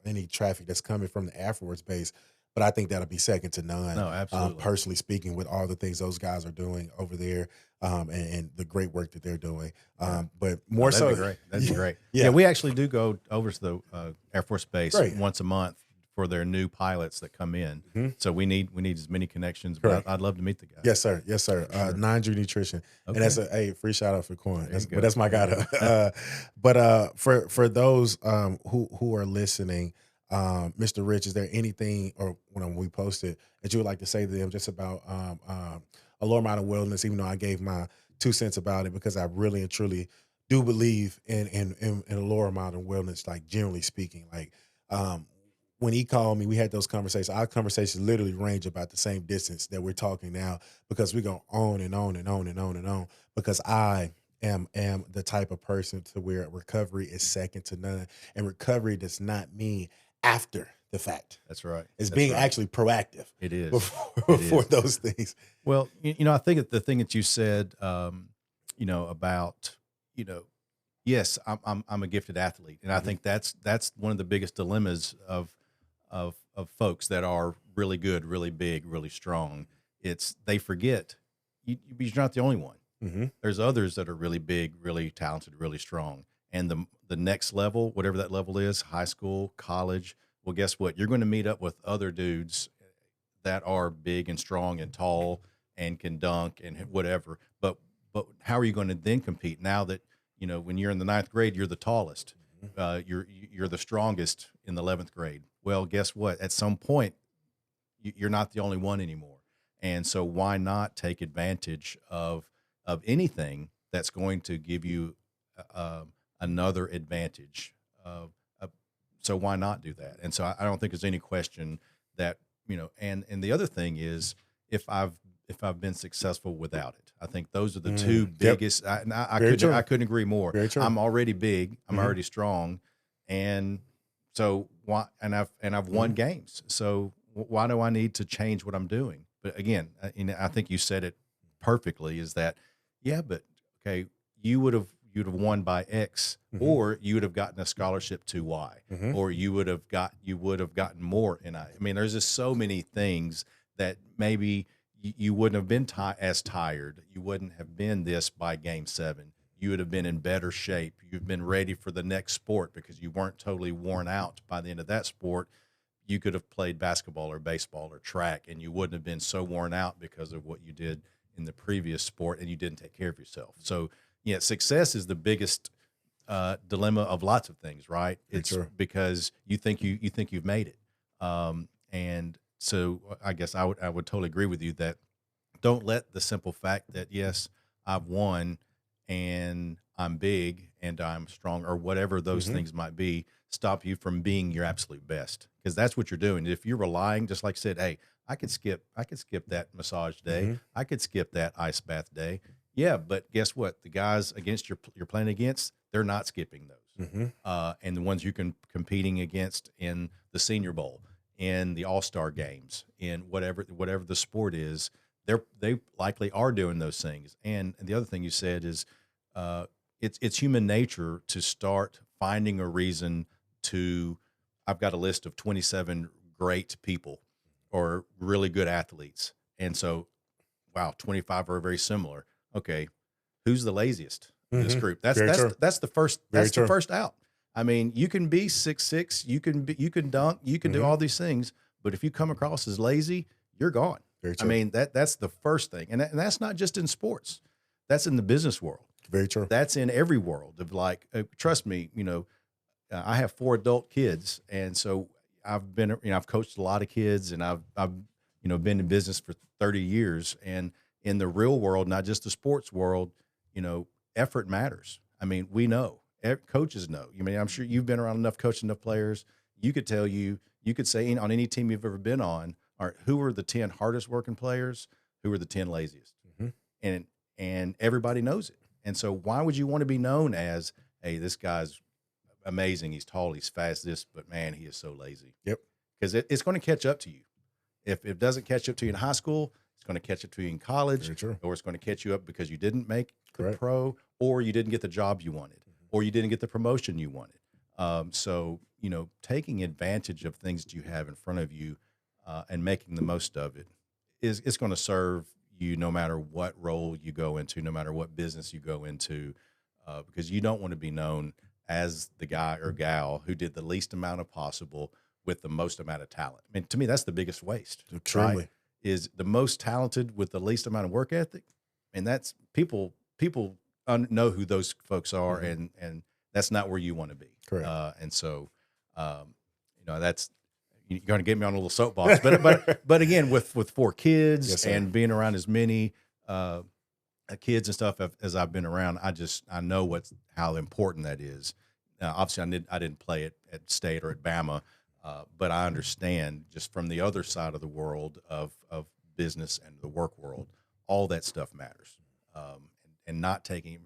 any traffic that's coming from the Air Force Base, but I think that'll be second to none. No, absolutely. Personally speaking, with all the things those guys are doing over there, and the great work that they're doing. But more that'd so, be great. That'd be great. Yeah. Yeah, we actually do go over to the Air Force Base Great. once a month for their new pilots that come in. Mhm. So we need as many connections. Correct. But I'd love to meet the guy. Yes, sir. Yes, sir. Sure. 9G Nutrition, Okay. and that's a free shout out for Coin. There you go. But that's my guy. But for those who are listening, Mr. Rich, is there anything, or when we post it, that you would like to say to them just about Allora Modern Wellness? Even though I gave my 2 cents about it, because I really and truly do believe in Allora Modern Wellness, like generally speaking, like. When he called me, we had those conversations. Our conversations literally range about the same distance that we're talking now, because we go on and on and on and on and on. Because I am the type of person to where recovery is second to none, and recovery does not mean after the fact. That's right. It's That's being right. actually proactive. It is. Before those things. Well, I think that the thing that you said, about, yes, I'm a gifted athlete, and I think that's one of the biggest dilemmas of folks that are really good, really big, really strong. It's they forget you're not the only one. Mm-hmm. There's others that are really big, really talented, really strong, and the next level, whatever that level is, high school, college. Well, guess what? You're going to meet up with other dudes that are big and strong and tall and can dunk and whatever. But how are you going to then compete now that when you're in the 9th grade, you're the tallest, you're the strongest in the 11th grade? Well, guess what? At some point, you're not the only one anymore, and so why not take advantage of anything that's going to give you another advantage. Uh, so why not do that? And so I don't think there's any question that, and the other thing is, if I've been successful without it. I think those are the two Yep. biggest. I Very couldn't true. I couldn't agree more. Very true. I'm already big. I'm Mhm. already strong, and so why? And I've won Mhm. games. So why do I need to change what I'm doing? But again, I think you said it perfectly. Is that yeah? But okay, you'd have won by X, Mhm. or you would have gotten a scholarship to Y, Mhm. or you would have gotten more. And I mean, there's just so many things that maybe you wouldn't have been as tired. You wouldn't have been this by game 7. You would have been in better shape. You've been ready for the next sport because you weren't totally worn out by the end of that sport. You could have played basketball or baseball or track, and you wouldn't have been so worn out because of what you did in the previous sport, and you didn't take care of yourself. So, yeah, success is the biggest dilemma of lots of things, right? Very It's true. because you think you've made it, and so I guess I would totally agree with you that don't let the simple fact that yes, I've won and I'm big and I'm strong or whatever those Mhm. things might be stop you from being your absolute best, because that's what you're doing. If you're relying, just like I said, hey, I could skip that massage day, Mhm. I could skip that ice bath day. Yeah, but guess what? The guys against you're playing against, they're not skipping those. Mhm. And the ones you can competing against in the Senior Bowl, in the All Star games, in whatever the sport is, they likely are doing those things. And the other thing you said is, uh, it's human nature to start finding a reason to. I've got a list of 27 great people or really good athletes, and so wow, 25 are very similar. Okay, who's the laziest of this Mhm. group? That's Very that's true. that's the first Very that's the true. first out. I mean, you can be 6'6", you can dunk, you can do Mhm. all these things, but if you come across as lazy, you're gone. Very I true. mean, that's the first thing. And that's not just in sports. That's in the business world. Very true. That's in every world of like trust me, I have 4 adult kids, and so I've coached a lot of kids, and I've been in business for 30 years, and in the real world, not just the sports world, you know, effort matters. I mean, we know, coaches know. I mean, I'm sure you've been around enough, coached enough players. You could say on any team you've ever been on, all right, who are the 10 hardest working players? Who are the 10 laziest? Mhm. And everybody knows it. And so why would you want to be known as, hey, this guy's amazing. He's tall, he's fast, this, but man, he is so lazy. Yep. Because it's going to catch up to you. If it doesn't catch up to you in high school, it's going to catch up to you in college, Very true. or it's going to catch you up because you didn't make the Correct. pro, or you didn't get the job you wanted, or you didn't get the promotion you wanted. So, taking advantage of things that you have in front of you and making the most of it is it's going to serve you no matter what role you go into, no matter what business you go into, because you don't want to be known as the guy or gal who did the least amount of possible with the most amount of talent. I mean, to me, that's the biggest waste, right? Extremely. Is the most talented with the least amount of work ethic, and that's people know who those folks are, Mhm. and that's not where you want to be. Correct. And so, that's you're going to get me on a little soapbox, but again, with 4 kids Yes, sir. and being around as many kids and stuff as I've been around, I know how important that is. Now, obviously, I didn't play it at State or at Bama, but I understand just from the other side of the world of business and the work world, all that stuff matters, and not taking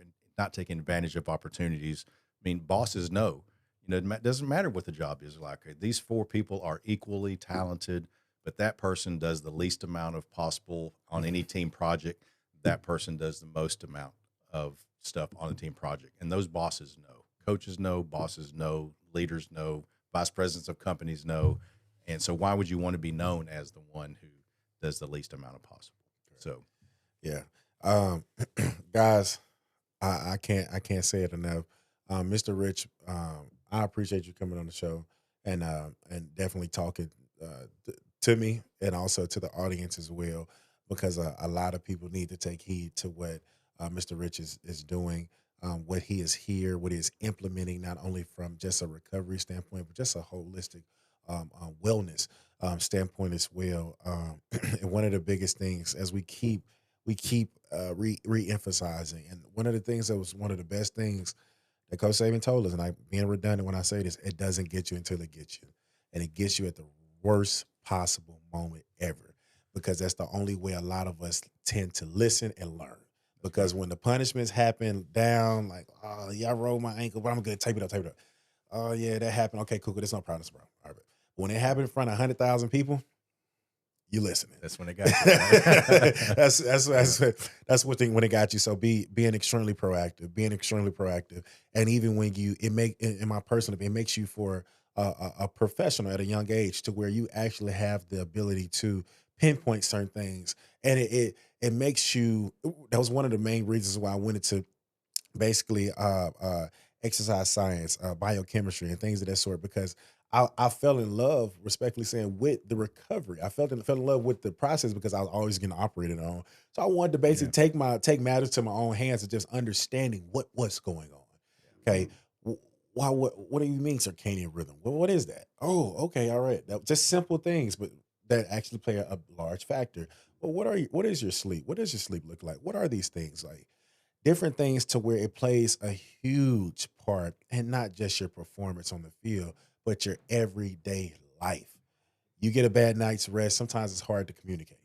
advantage of opportunities. I mean, bosses know. It doesn't matter what the job is like. These 4 people are equally talented, but that person does the least amount of possible on any team project. That person does the most amount of stuff on a team project. And those bosses know, coaches know, bosses know, leaders know, vice presidents of companies know. And so why would you want to be known as the one who does the least amount of possible? So Yeah. Um, guys, I can't say it enough. Mr. Rich, I appreciate you coming on the show and definitely talking to me and also to the audience as well, because a lot of people need to take heed to what Mr. Rich is doing, what he is here, what he is implementing, not only from just a recovery standpoint, but just a holistic wellness standpoint as well. And one of the biggest things as we keep re-emphasizing. And one of the things that was one of the best things that Coach Saban told us, and I being redundant when I say this, it doesn't get you until it gets you, and it gets you at the worst possible moment ever, because that's the only way a lot of us tend to listen and learn. Because when the punishments happen down, like, oh yeah, I rolled my ankle, but I'm good. Tape it up, tape it up. Oh yeah, that happened. Okay, cool. That's no problem, bro. All right. But when it happened in front of 100,000 people, you listening. That's when it got you. Right? That's what thing when it got you. So being extremely proactive, and even when in my personal opinion, it makes you for a professional at a young age, to where you actually have the ability to pinpoint certain things, and it makes you. That was one of the main reasons why I went into basically exercise science, biochemistry, and things of that sort, because I fell in love, respectfully saying, with the recovery. I fell in love with the process because I was always getting operated on. So I wanted to basically Yeah. take matters to my own hands and just understanding what's going on. Okay. Why, what do you mean circadian rhythm? Well, what is that? Oh, okay, all right. Just simple things, but that actually play a large factor. Well, what is your sleep? What does your sleep look like? What are these things like? Different things, to where it plays a huge part, and not just your performance on the field, but your everyday life. You get a bad night's rest, sometimes it's hard to communicate.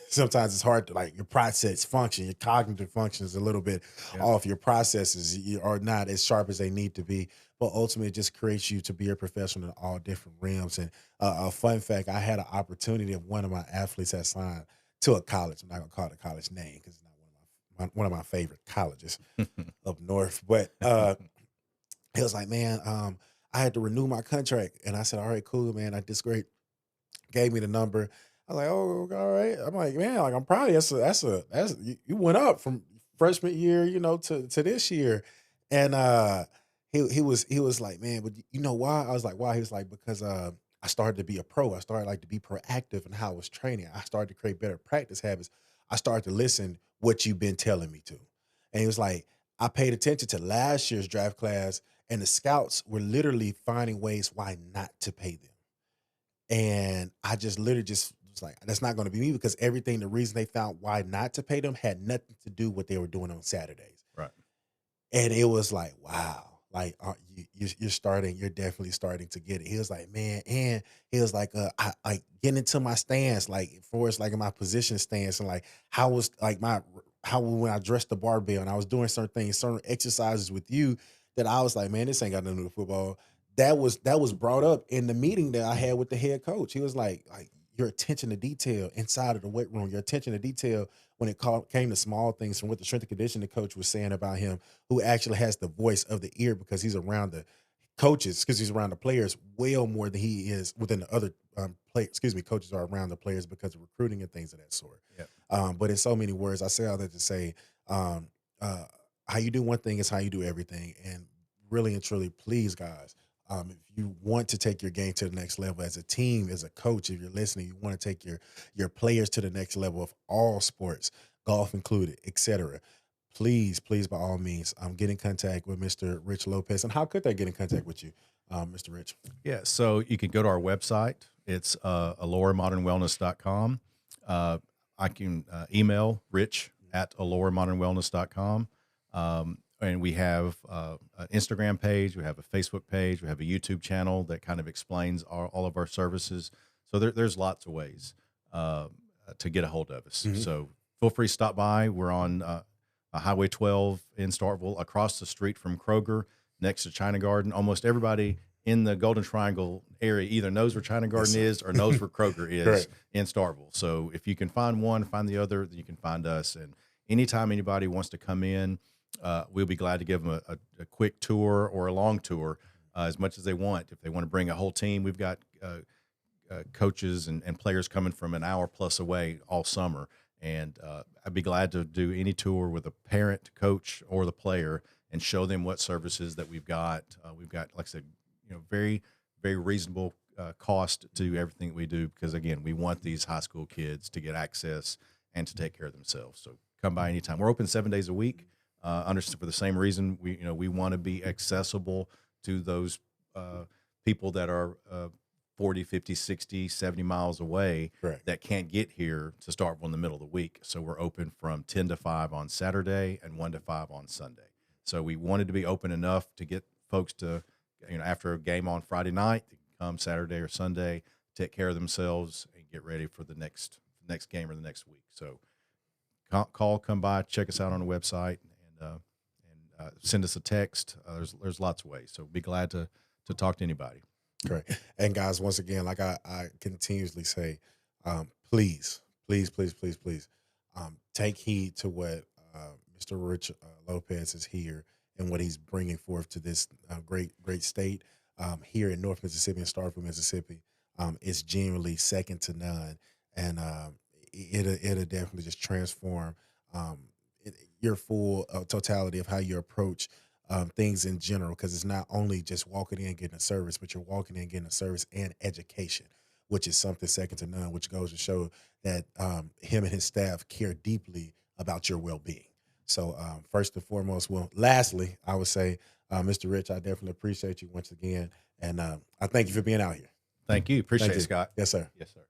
Sometimes it's hard to, like, your process function, your cognitive function is a little bit Yeah. off. Your processes are not as sharp as they need to be. But ultimately, it just creates you to be a professional in all different realms. And a fun fact: I had an opportunity of one of my athletes had signed to a college. I'm not gonna call it a college name because it's not one of my favorite colleges up north. But he was like, man, I had to renew my contract. And I said, all right, cool, man. I did great. Gave me the number. I was like, oh, all right. I'm like, man, like, I'm proud of you. You went up from freshman year, to this year. And he was like, man, but you know why? I was like, why? He was like, because I started to be a pro. I started, like, to be proactive in how I was training. I started to create better practice habits. I started to listen what you've been telling me to. And he was like, I paid attention to last year's draft class, and the scouts were literally finding ways why not to pay them. And I just literally just was like, that's not going to be me, because the reason they found why not to pay them had nothing to do with what they were doing on Saturdays. Right. And it was like, wow, like, you're definitely starting to get it. He was like, man, and he was like, I getting into my stance, like, for us, like, in my position stance, and like how was like how when I dressed the barbell and I was doing certain things, certain exercises with you, that I was like, man, this ain't got nothing to do with football. That was brought up in the meeting that I had with the head coach. He was like your attention to detail inside of the weight room, your attention to detail when came to small things, from what the strength and conditioning coach was saying about him, who actually has the voice of the ear, because he's around the coaches, because he's around the players well more than he is within the other coaches are around the players because of recruiting and things of that sort. Yeah. But in so many words, I say all that to say, um, how you do one thing is how you do everything. And really and truly, please, guys, if you want to take your game to the next level as a team, as a coach, if you're listening, you want to take your players to the next level of all sports, golf included, etc. Please, by all means, get in contact with Mr. Rich Lopez. And how could they get in contact with you, Mr. Rich? Yeah. So you can go to our website. It's alloramodernwellness.com. I can email rich at alloramodernwellness.com. And we have an Instagram page, we have a Facebook page, we have a YouTube channel that kind of explains all of our services. So there's lots of ways to get a hold of us. Mhm. So feel free to stop by. We're on Highway 12 in Starkville, across the street from Kroger, next to China Garden. Almost everybody in the Golden Triangle area either knows where China Garden is or knows where Kroger is Correct. in Starkville. So if you can find one, find the other, then you can find us. And anytime anybody wants to come in, we'll be glad to give them a quick tour or a long tour, as much as they want. If they want to bring a whole team, we've got coaches and players coming from an hour plus away all summer. And I'd be glad to do any tour with a parent, coach, or the player and show them what services that we've got. We've got, like I said, very, very reasonable cost to everything that we do, because, again, we want these high school kids to get access and to take care of themselves. So come by anytime. We're open 7 days a week. For the same reason, we want to be accessible to those people that are 40, 50, 60, 70 miles away Correct. that can't get here to Starkville in the middle of the week. So we're open from 10 to 5 on Saturday and 1 to 5 on Sunday. So we wanted to be open enough to get folks to, after a game on Friday night, they can come Saturday or Sunday, take care of themselves and get ready for the next game or the next week. So call, come by, check us out on the website, and send us a text. There's lots of ways. So be glad to talk to anybody. Correct. And guys, once again, like I continuously say, please, please, please, please, please, take heed to what Mr. Rich Lopez is here and what he's bringing forth to this great state here in North Mississippi and Starkville, Mississippi. Is genuinely second to none, and it'll definitely just transform your full totality of how you approach things in general, because it's not only just walking in getting a service, but you're walking in getting a service and education, which is something second to none, which goes to show that him and his staff care deeply about your well-being. So first and foremost, lastly, I would say, Mr. Rich, I definitely appreciate you once again, and I thank you for being out here. Thank you. Appreciate Thank it, you. Scott. Yes, sir. Yes, sir.